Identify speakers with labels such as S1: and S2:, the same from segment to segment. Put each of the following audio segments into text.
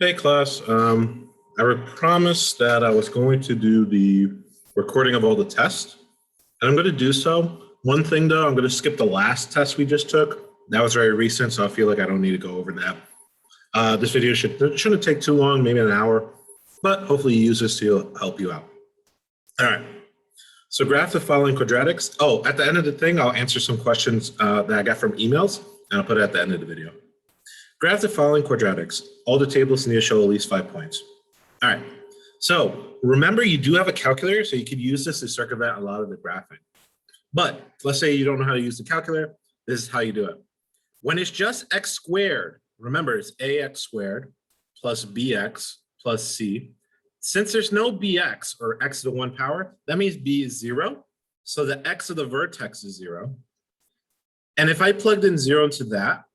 S1: Hey class, I promised that I was going to do the recording of all the tests, and I'm going to do so. One thing though, I'm going to skip the last test we just took. That was very recent, so I feel like I don't need to go over that. This video shouldn't take too long, maybe an hour, but hopefully you use this to help you out. All right, so graph the following quadratics. Oh, at the end of the thing, I'll answer some questions that I got from emails, and I'll put it at the end of the video. Graph the following quadratics. All the tables need to show at least 5 points. All right, so remember you do have a calculator, so you can use this to circumvent a lot of the graphing. But let's say you don't know how to use the calculator. This is how you do it. When it's just x squared, remember it's ax squared plus bx plus c. Since there's no bx or x to the 1 power, that means b is 0. So the x of the vertex is 0. And if I plugged in 0 into that,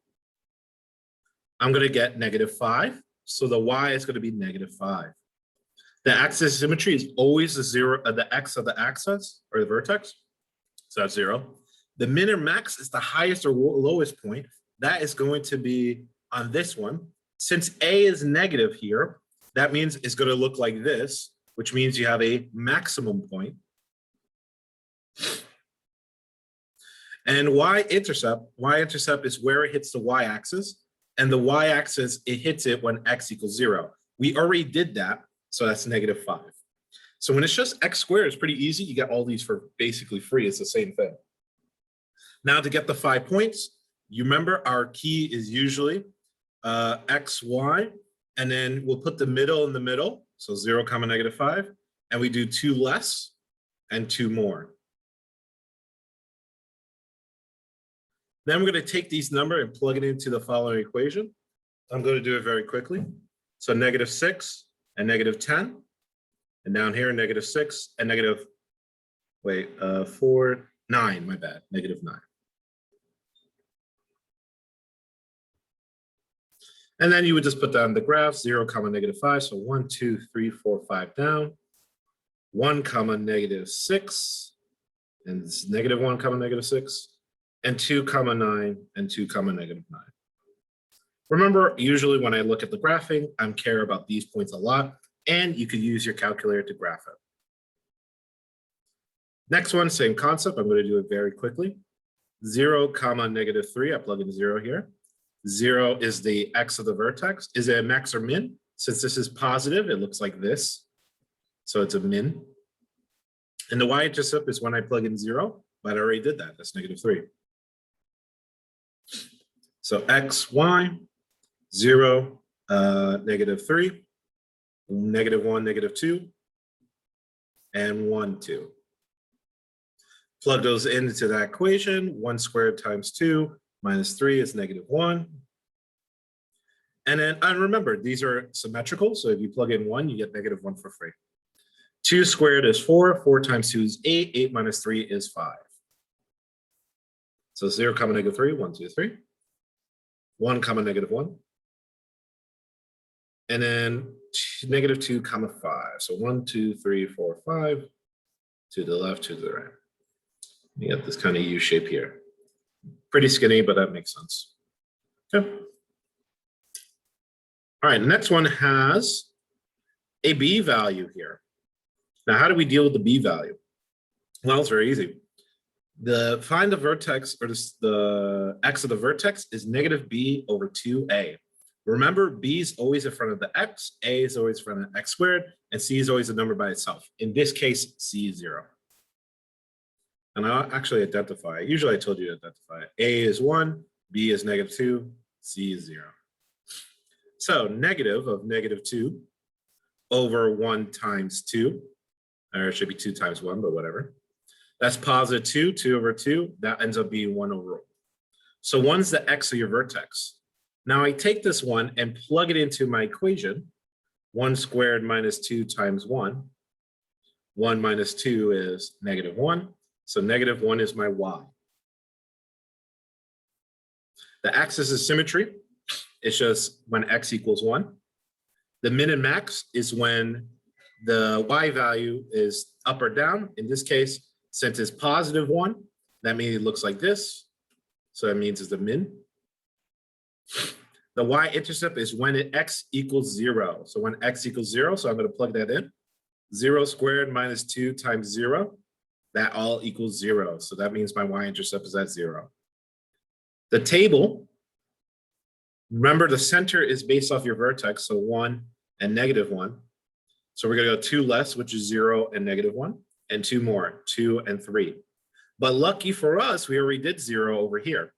S1: I'm going to get -5. So the y is going to be -5. The axis of symmetry is always the x of the axis or the vertex. So that's 0. The min or max is the highest or lowest point. That is going to be on this one. Since a is negative here, that means it's going to look like this, which means you have a maximum point. And y-intercept is where it hits the y-axis. And the y-axis, it hits it when x equals 0. We already did that, so that's -5. So when it's just x squared, it's pretty easy. You get all these for basically free. It's the same thing. Now to get the 5 points, you remember our key is usually x, y, and then we'll put the middle in the middle, so 0, -5, and we do 2 less and 2 more. Then we're going to take these numbers and plug it into the following equation. I'm going to do it very quickly. So -6 and -10. And down here, -6 and -9, my bad, -9. And then you would just put down the graph, 0, -5. So 1, 2, 3, 4, 5 down. 1, -6. And it's -1, -6. And 2, 9, and 2, -9. Remember, usually when I look at the graphing, I care about these points a lot, and you could use your calculator to graph it. Next one, same concept. I'm going to do it very quickly. 0, -3. I plug in 0 here. 0 is the x of the vertex. Is it a max or min? Since this is positive, it looks like this. So it's a min. And the y-intercept is when I plug in 0, but I already did that. That's -3. So x, y, 0, -3, -1, -2, and 1, 2. Plug those into that equation. 1 squared times 2 minus 3 is -1. And then, and remember, these are symmetrical. So if you plug in 1, you get -1 for free. 2 squared is 4. 4 times 2 is 8. 8 minus 3 is 5. So 0, -3, 1, 2, 3. 1, -1. And then -2, 5. So 1, 2, 3, 4, 5. To the left, to the right. You get this kind of U shape here. Pretty skinny, but that makes sense. Okay. All right, next one has a B value here. Now, how do we deal with the B value? Well, it's very easy. Find the vertex, or the x of the vertex is -b/2a. Remember, b is always in front of the x, a is always in front of x squared, and c is always a number by itself. In this case, c is 0. And I'll actually identify it. Usually I told you to identify it. A is 1, b is -2, c is 0. So negative of -2 over 1 times 2, or it should be 2 times 1, but whatever. That's +2, 2 over 2. That ends up being 1 overall. So 1's the x of your vertex. Now I take this one and plug it into my equation. 1 squared minus 2 times 1. 1 minus 2 is -1. So -1 is my y. The axis of symmetry is just when x equals 1. The min and max is when the y value is up or down. In this case, since it's +1, that means it looks like this. So that means it's the min. The y-intercept is when x equals 0. So when x equals 0, so I'm going to plug that in. 0 squared minus 2 times 0, that all equals 0. So that means my y-intercept is at 0. The table, remember the center is based off your vertex, so 1 and negative 1. So we're going to go 2 less, which is 0 and negative 1, and 2 more, 2 and 3. But lucky for us, we already did 0 over here.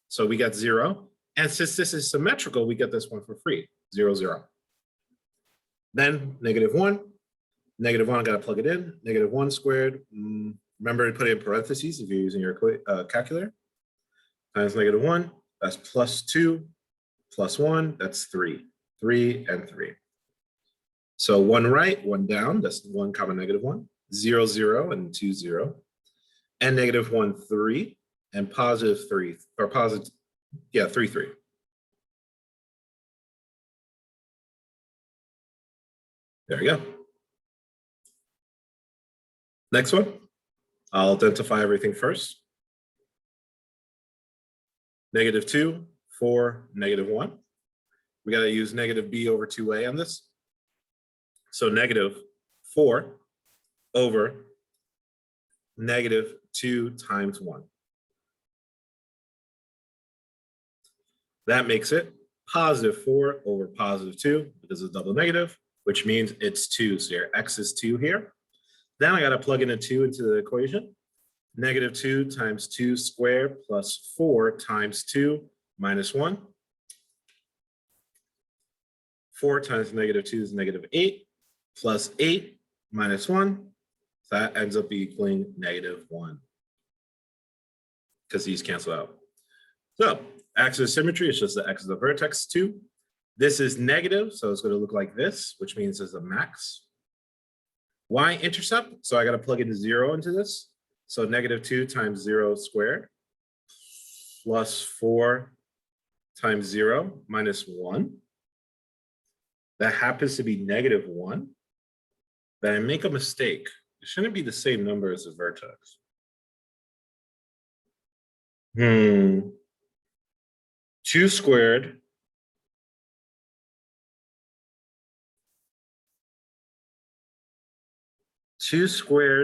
S1: So we got 0. And since this is symmetrical, we get this one for free, 0, 0. Then negative 1. Negative 1, got to plug it in. Negative 1 squared. Remember to put it in parentheses if you're using your calculator. Times negative 1, that's plus 2, plus 1, that's 3. 3 and 3. So 1 right, 1 down, that's 1 comma negative 1. 0, 0, and 2, 0. And negative 1, 3, and positive 3, or positive, yeah, 3, 3. There we go. Next one, I'll identify everything first. Negative 2, 4, negative 1. We got to use negative b over 2a on this. So negative 4 over negative 2 times 1. That makes it positive 4 over positive 2 because it's double negative, which means it's 2. So your x is 2 here. Then I got to plug in a 2 into the equation. Negative 2 times 2 squared plus 4 times 2 minus 1. 4 times negative 2 is negative 8 plus 8 minus 1. So that ends up equaling negative 1 because these cancel out. So axis of symmetry is just the x of the vertex 2. This is negative, so it's going to look like this, which means it's a max. Y-intercept, so I got to plug in 0 into this. So negative 2 times 0 squared plus 4 times 0 minus 1. That happens to be negative 1. Then I make a mistake. It shouldn't be the same number as the vertex. 2 squared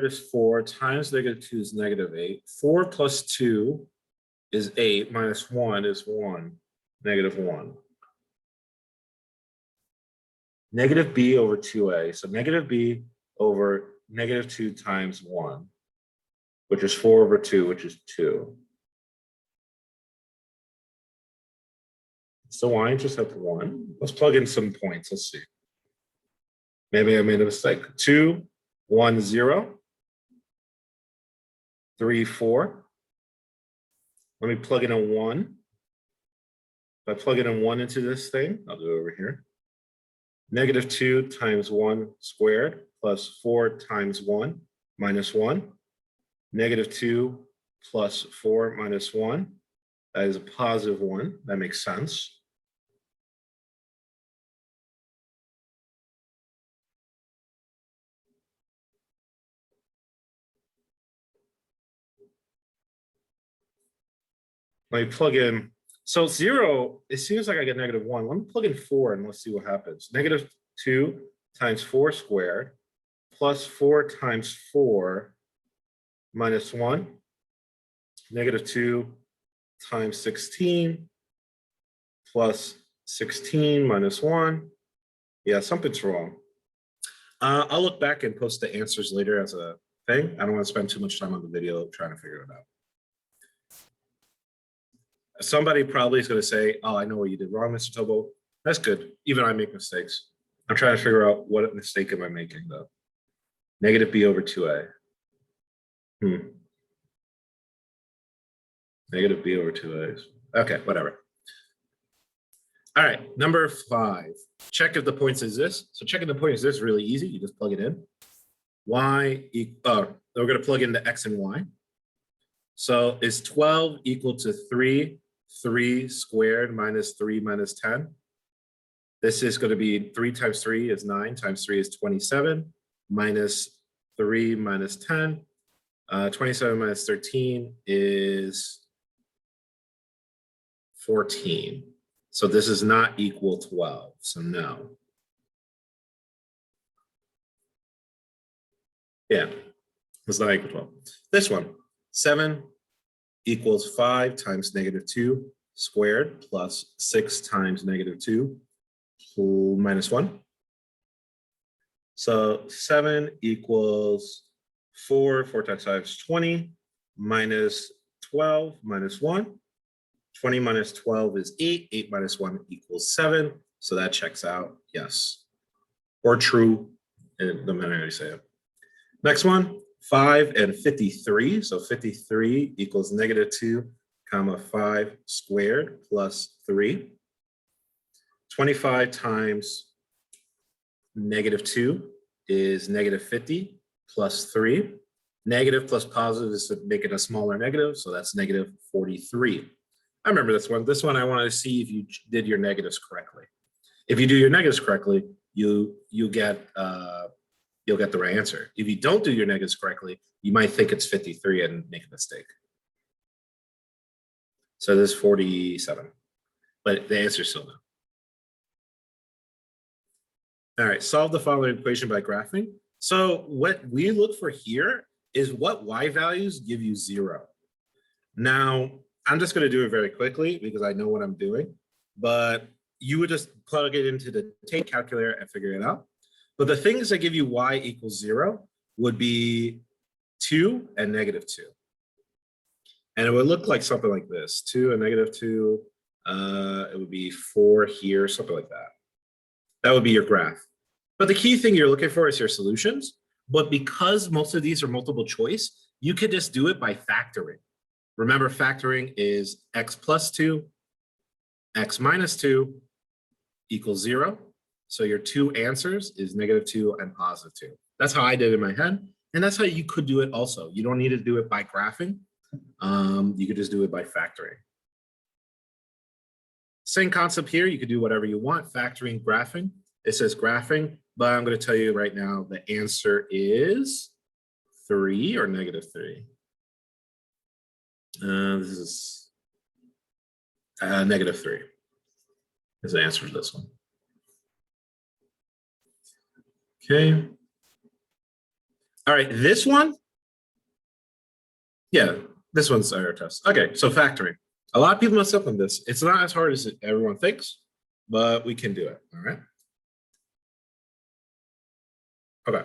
S1: is 4 times negative 2 is negative 8. 4 plus 2 is 8 minus 1 is 1, negative 1. Negative b over 2a. So negative b over negative 2 times 1, which is 4 over 2, which is 2. So y-intercept 1. Let's plug in some points. Let's see. Maybe I made a mistake. 2, 1, 0. 3, 4. Let me plug in a 1. If I plug in a 1 into this thing, I'll do it over here. Negative 2 times 1 squared plus 4 times 1 minus 1. Negative 2 plus 4 minus 1. That is a positive 1. That makes sense. Let me plug in. So 0, it seems like I get negative 1. Let me plug in 4 and let's see what happens. Negative 2 times 4 squared plus 4 times 4 minus 1. Negative 2 times 16 plus 16 minus 1. Yeah, something's wrong. I'll look back and post the answers later as a thing. I don't want to spend too much time on the video trying to figure it out. Somebody probably is going to say, oh, I know what you did wrong, Mr. Tobo. That's good. Even I make mistakes. I'm trying to figure out what mistake am I making, though. Negative b over 2a. Negative b over 2a. Okay, whatever. All right, number 5. Check if the points exist. So checking the points is really easy. You just plug it in. We're going to plug in the x and y. So is 12 equal to 3 squared minus 3 minus 10? This is going to be 3 times 3 is 9 times 3 is 27 minus 3 minus 10. 27 minus 13 is 14. So this is not equal 12, so no. Yeah, it's not equal 12. This one, 7 equals 5 times -2 squared plus 6 times -2 minus 1. So 7 equals 4 times 5 is 20, minus 12 minus 1. 20 minus 12 is 8. 8 minus 1 equals 7. So that checks out, yes. Or true, no matter how you say it. Next one, 5 and 53. So 53 equals -2, comma 5 squared plus 3. 25 times -2 is -50 plus 3. Negative plus positive is to make it a smaller negative, so that's -43. I remember this one. This one I wanted to see if you did your negatives correctly. If you do your negatives correctly, you'll get the right answer. If you don't do your negatives correctly, you might think it's 53 and make a mistake. So this is 47, but the answer is still no. All right, solve the following equation by graphing. So what we look for here is what y values give you 0. Now, I'm just going to do it very quickly because I know what I'm doing, but you would just plug it into the tape calculator and figure it out. But the things that give you y equals 0 would be 2 and -2. And it would look like something like this, 2 and -2. It would be 4 here, something like that. That would be your graph. But the key thing you're looking for is your solutions. But because most of these are multiple choice, you could just do it by factoring. Remember, factoring is x plus 2, x minus 2 equals 0. So your two answers is -2 and +2. That's how I did it in my head. And that's how you could do it also. You don't need to do it by graphing. You could just do it by factoring. Same concept here. You could do whatever you want, factoring, graphing. It says graphing, but I'm going to tell you right now the answer is 3 or -3. This is -3 is the answer to this one. Okay. All right, this one. Yeah, this one's our test. Okay, so factoring. A lot of people mess up on this. It's not as hard as everyone thinks, but we can do it, all right? Okay.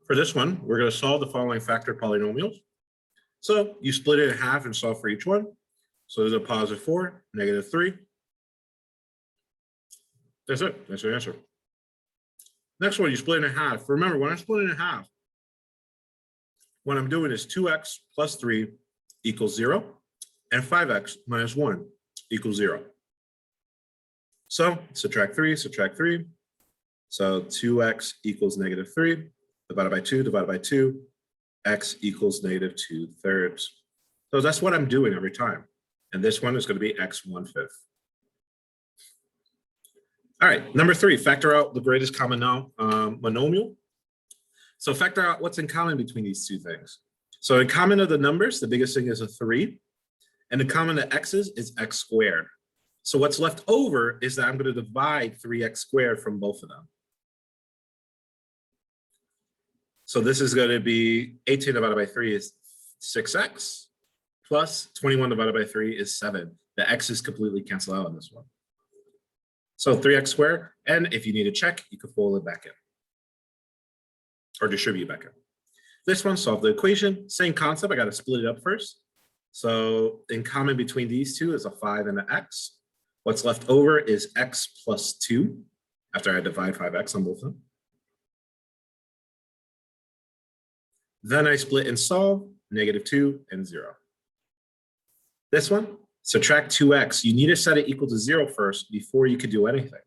S1: For this one, we're going to solve the following factored polynomials. So you split it in half and solve for each one. So there's a +4, -3. That's it. That's your answer. Next one, you split it in half. Remember, when I split it in half, what I'm doing is 2x plus 3 equals 0, and 5x minus 1 equals 0. So subtract 3, subtract 3. So 2x equals -3, divided by 2, divided by 2, x equals -2/3. So that's what I'm doing every time. And this one is going to be x 1/5. All right, number 3, factor out the greatest common monomial. So factor out what's in common between these two things. So in common of the numbers, the biggest thing is a 3. And the common of x's is x squared. So what's left over is that I'm going to divide 3x squared from both of them. So this is going to be 18 divided by 3 is 6x, plus 21 divided by 3 is 7. The x's completely cancel out on this one. So 3x squared, and if you need to check, you can fold it back in. Or distribute back in. This one, solve the equation. Same concept, I got to split it up first. So in common between these two is a 5 and an x. What's left over is x plus 2 after I divide 5x on both of them. Then I split and solve, -2 and 0. This one, subtract 2x. You need to set it equal to 0 first before you could do anything.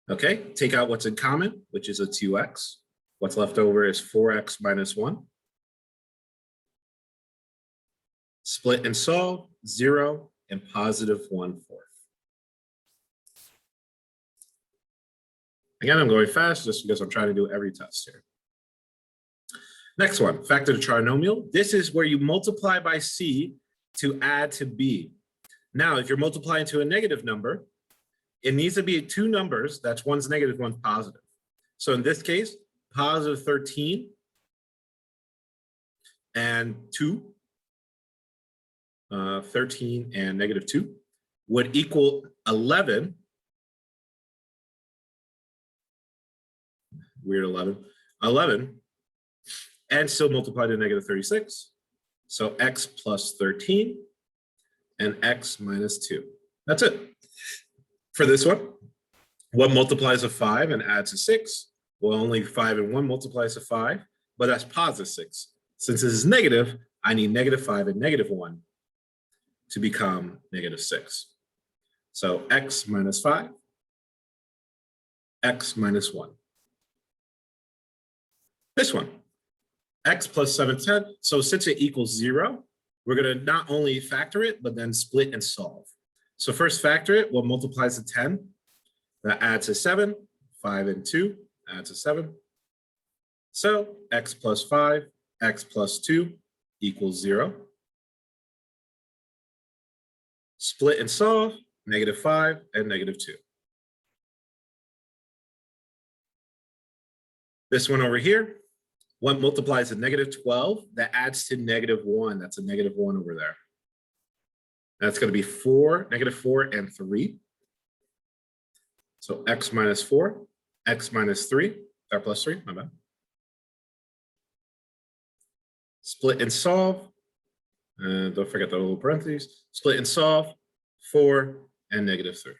S1: Okay, take out what's in common, which is a 2x. What's left over is 4x minus 1. Split and solve, 0 and +1/4. Again, I'm going fast just because I'm trying to do every test here. Next one, factor the trinomial. This is where you multiply by C to add to B. Now, if you're multiplying to a negative number, it needs to be two numbers. That's one's negative, one's positive. So in this case, positive 13 and 2, 13 and negative 2 would equal 11. Weird 11, and still multiply to negative 36. So x plus 13 and x minus 2. That's it. For this one, what multiplies to 5 and adds to 6? Well, only 5 and 1 multiplies to 5, but that's positive 6. Since this is negative, I need negative 5 and negative 1 to become negative 6. So x minus 5, x minus 1. This one, x plus 7 10. So since it equals 0, we're going to not only factor it, but then split and solve. So first factor it, what multiplies to 10? That adds to 7, 5 and 2 adds to 7. So x plus 5, x plus 2 equals 0. Split and solve, negative 5 and negative 2. This one over here, what multiplies to negative 12, that adds to negative 1. That's a negative 1 over there. That's going to be 4, negative 4 and 3. So x minus 4, x minus 3, or plus 3, my bad. Split and solve. Don't forget the little parentheses. Split and solve, 4 and negative 3.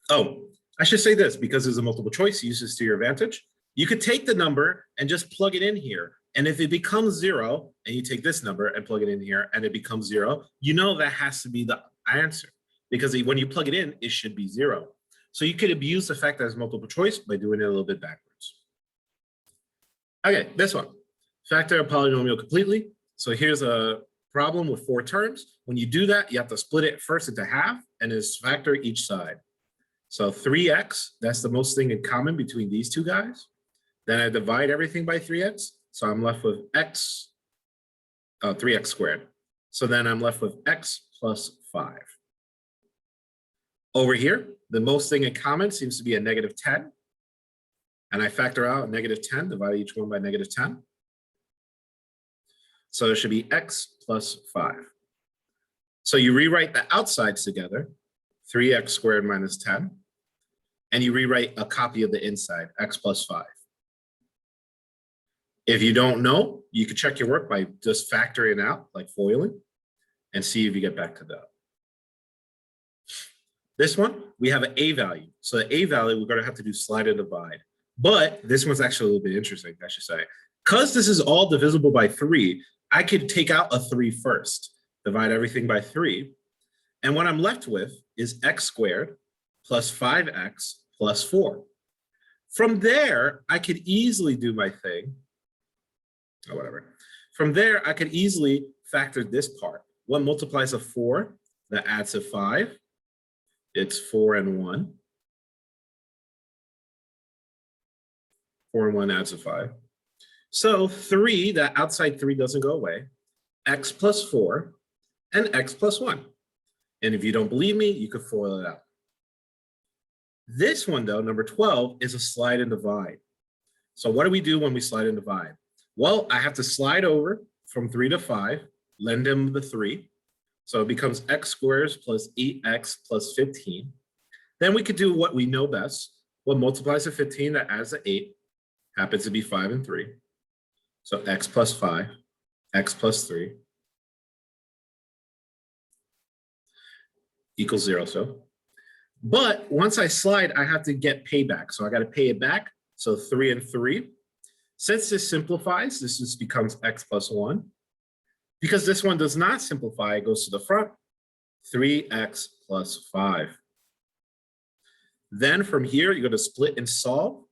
S1: Oh, I should say this because there's a multiple choice, use this to your advantage. You could take the number and just plug it in here. And if it becomes 0, and you take this number and plug it in here and it becomes 0, you know that has to be the answer. Because when you plug it in, it should be 0. So you could abuse the fact that it's multiple choice by doing it a little bit backwards. Okay, this one. Factor a polynomial completely. So here's a problem with 4 terms. When you do that, you have to split it first into half and just factor each side. So 3x, that's the most thing in common between these two guys. Then I divide everything by 3x. So I'm left with 3x squared. So then I'm left with x plus 5. Over here, the most thing in common seems to be a negative 10. And I factor out negative 10, divide each one by negative 10. So it should be x plus 5. So you rewrite the outsides together, 3x squared minus 10. And you rewrite a copy of the inside, x plus 5. If you don't know, you can check your work by just factoring out, like foiling, and see if you get back to that. This one, we have an a value. So the a value, we're going to have to do slide and divide. But this one's actually a little bit interesting, I should say. Because this is all divisible by 3, I could take out a 3 first, divide everything by 3. And what I'm left with is x squared plus 5x plus 4. From there, I could easily do my thing. Or whatever. From there, I could easily factor this part. 1 multiplies to 4, that adds to 5. It's 4 and 1. 4 and 1 adds to 5. So 3, that outside 3 doesn't go away. X plus 4 and x plus 1. And if you don't believe me, you could FOIL it out. This one, though, number 12, is a slide and divide. So what do we do when we slide and divide? Well, I have to slide over from 3 to 5, lend him the 3. So it becomes x squared plus 8x plus 15. Then we could do what we know best. What multiplies to 15 that adds to 8 happens to be 5 and 3. So x plus 5, x plus 3 equals 0. So, but once I slide, I have to get payback. So I got to pay it back. So 3 and 3. Since this simplifies, this just becomes x plus 1. Because this one does not simplify, it goes to the front, 3x plus 5. Then from here, you're going to split and solve.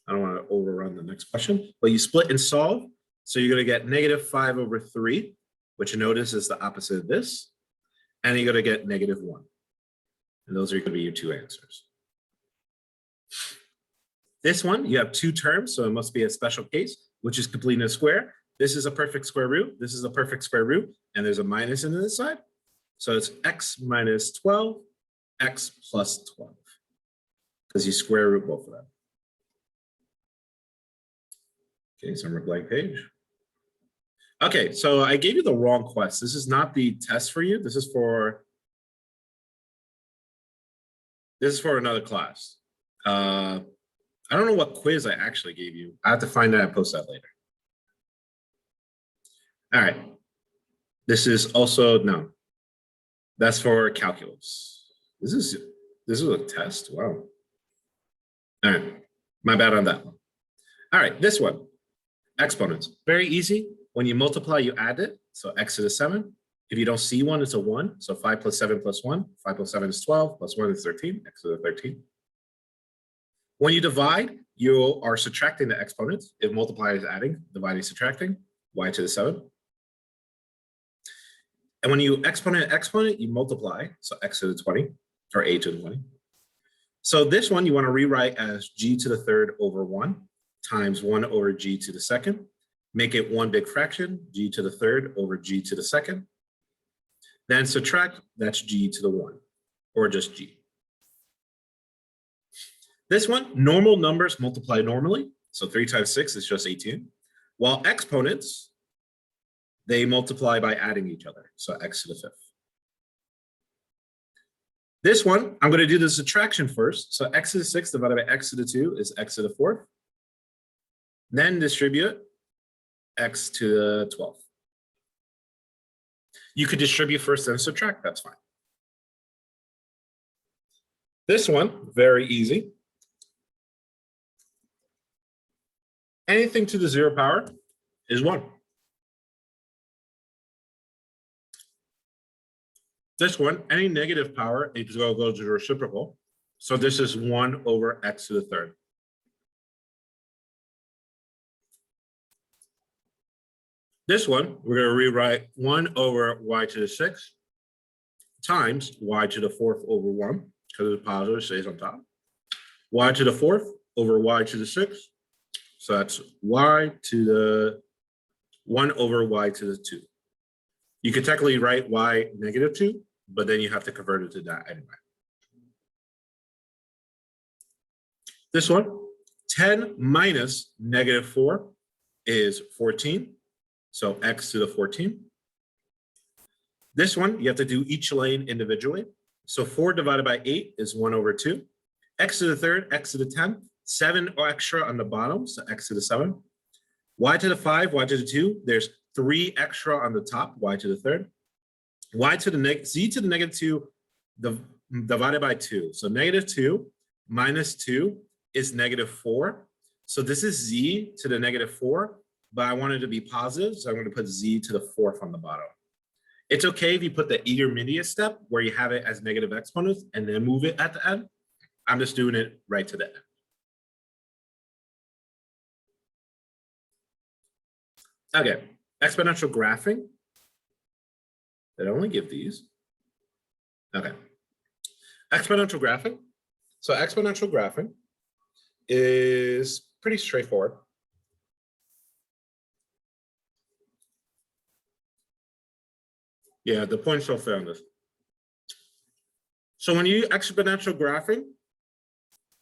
S1: I don't want to overrun the next question, but you split and solve. So you're going to get negative 5 over 3, which you notice is the opposite of this. And you're going to get negative 1. And those are going to be your two answers. This one, you have two terms, so it must be a special case, which is completing a square. This is a perfect square root. This is a perfect square root, and there's a minus in this side. So it's x minus 12, x plus 12, because you square root both of them. Okay, so I'm on a blank page. Okay, so I gave you the wrong quest. This is not the test for you. This is for another class. I don't know what quiz I actually gave you. I have to find that and post that later. All right. This is also, no, that's for calculus. This is a test, wow. All right, my bad on that one. All right, this one, exponents, very easy. When you multiply, you add it, so x to the 7. If you don't see one, it's a 1, so 5 plus 7 plus 1. 5 plus 7 is 12, plus 1 is 13, x to the 13. When you divide, you are subtracting the exponents. If multiply is adding, divide is subtracting, y to the 7. And when you exponent, you multiply, so x to the 20, or a to the 20. So this one you want to rewrite as g to the 3rd over 1 times 1 over g to the 2nd. Make it one big fraction, g to the 3rd over g to the 2nd. Then subtract, that's g to the 1, or just g. This one, normal numbers multiply normally. So 3 times 6 is just 18. While exponents, they multiply by adding each other. So x to the 5th. This one, I'm going to do the subtraction first. So x to the 6th divided by x to the 2 is x to the 4th. Then distribute x to the 12th. You could distribute first and subtract, that's fine. This one, very easy. Anything to the 0 power is 1. This one, any negative power is going to go to the reciprocal. So this is 1 over x to the 3rd. This one, we're going to rewrite 1 over y to the 6th times y to the 4th over 1, because it's positive, stays on top. Y to the 4th over y to the 6th. So that's y to the 1 over y to the 2. You could technically write y negative 2, but then you have to convert it to that anyway. This one, 10 minus negative 4 is 14. So x to the 14. This one, you have to do each lane individually. So 4 divided by 8 is 1 over 2. X to the 3rd, x to the 10th, 7 extra on the bottom, so x to the 7. Y to the 5, y to the 2, there's 3 extra on the top, y to the 3rd. Y to the z to the negative 2 divided by 2. So negative 2 minus 2 is negative 4. So this is z to the negative 4, but I want it to be positive, so I'm going to put z to the 4th on the bottom. It's okay if you put the intermediate step where you have it as negative exponents and then move it at the end. I'm just doing it right to the end. Okay, exponential graphing. Did I only give these? Okay. Exponential graphing. So exponential graphing is pretty straightforward. Yeah, the points don't fit on this. So when you use exponential graphing,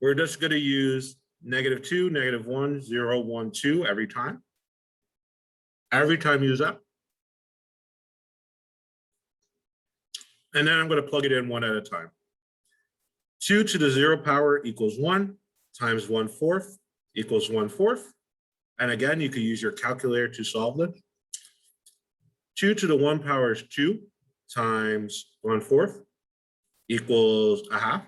S1: we're just going to use negative 2, negative 1, 0, 1, 2 every time. Every time you use that. And then I'm going to plug it in one at a time. 2 to the 0 power equals 1 times 1/4 equals 1/4. And again, you can use your calculator to solve this. 2 to the 1 power is 2 times 1/4 equals 1/2.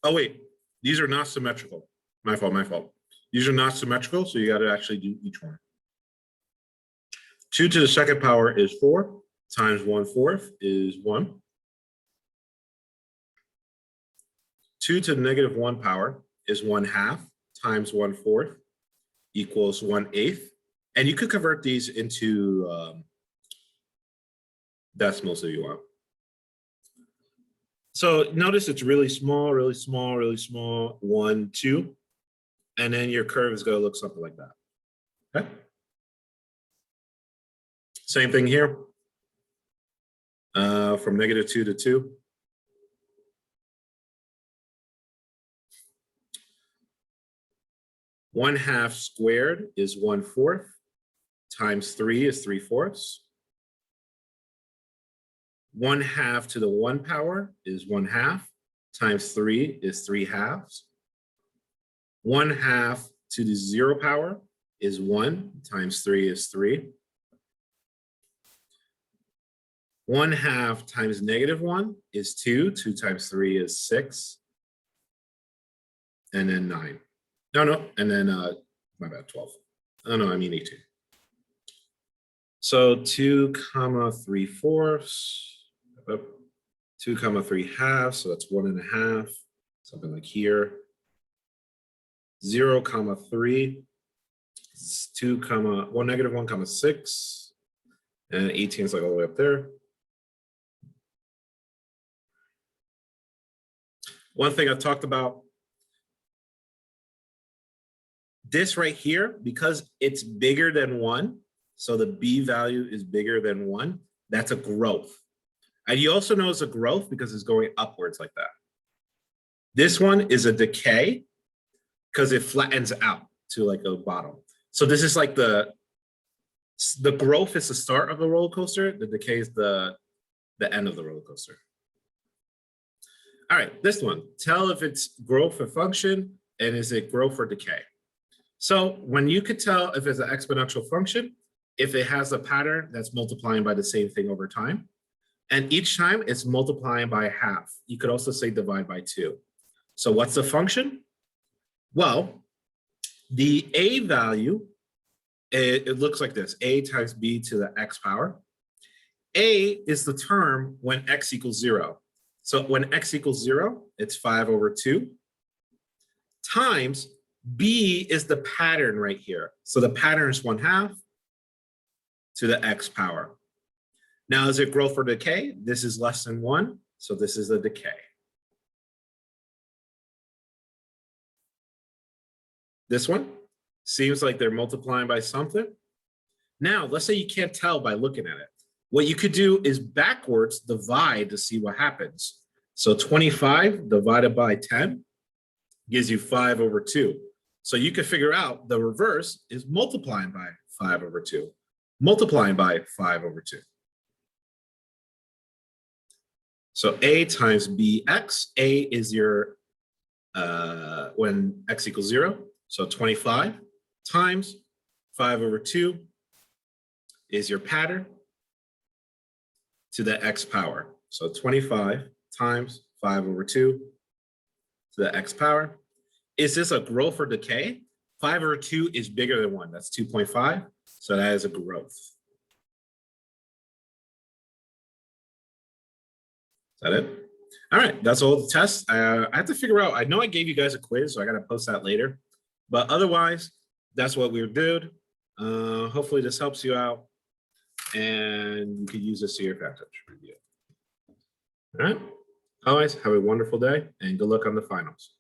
S1: Oh, wait, these are not symmetrical. My fault. These are not symmetrical, so you got to actually do each one. 2 to the 2nd power is 4 times 1/4 is 1. 2 to the negative 1 power is 1/2 times 1/4 equals 1/8. And you could convert these into decimals if you want. So notice it's really small, really small, really small, 1, 2, and then your curve is going to look something like that. Okay. Same thing here. From -2 to 2. One half squared is 1/4 times 3 is 3/4. 1/2 to the 1 power is 1/2 times 3 is 3/2. 1/2 to the 0 power is 1 times 3 is 3. 1/2 times -1 is 2. 2 times 3 is 6. And then 9. No, and then, my bad, 12. Oh, no, I mean 18. So 2, 3/4, 2, 3/2, so that's 1.5, something like here. 0, 3, 2, 1, -1, 6, and 18 is like all the way up there. One thing I've talked about, this right here, because it's bigger than 1, so the B value is bigger than 1, that's a growth. And you also know it's a growth because it's going upwards like that. This one is a decay because it flattens out to like a bottom. So this is like the growth is the start of the roller coaster, the decay is the end of the roller coaster. All right, this one, tell if it's growth or function, and is it growth or decay? So when you could tell if it's an exponential function, if it has a pattern that's multiplying by the same thing over time, and each time it's multiplying by half. You could also say divide by 2. So what's the function? Well, the A value, it looks like this, A times B to the X power. A is the term when X equals 0. So when X equals 0, it's 5/2 times B is the pattern right here. So the pattern is 1/2 to the X power. Now, is it growth or decay? This is less than 1, so this is a decay. This one seems like they're multiplying by something. Now, let's say you can't tell by looking at it. What you could do is backwards divide to see what happens. So 25 divided by 10 gives you 5/2. So you can figure out the reverse is multiplying by 5/2, multiplying by 5/2. So A times BX, A is your, when X equals 0, so 25 times 5/2 is your pattern to the X power. So 25 times 5/2 to the X power. Is this a growth or decay? 5/2 is bigger than 1, that's 2.5, so that is a growth. Is that it? All right, that's all the tests. I have to figure out, I know I gave you guys a quiz, so I gotta post that later. But otherwise, that's what we're doing. Hopefully this helps you out and you could use this to your advantage. All right, always have a wonderful day and good luck on the finals.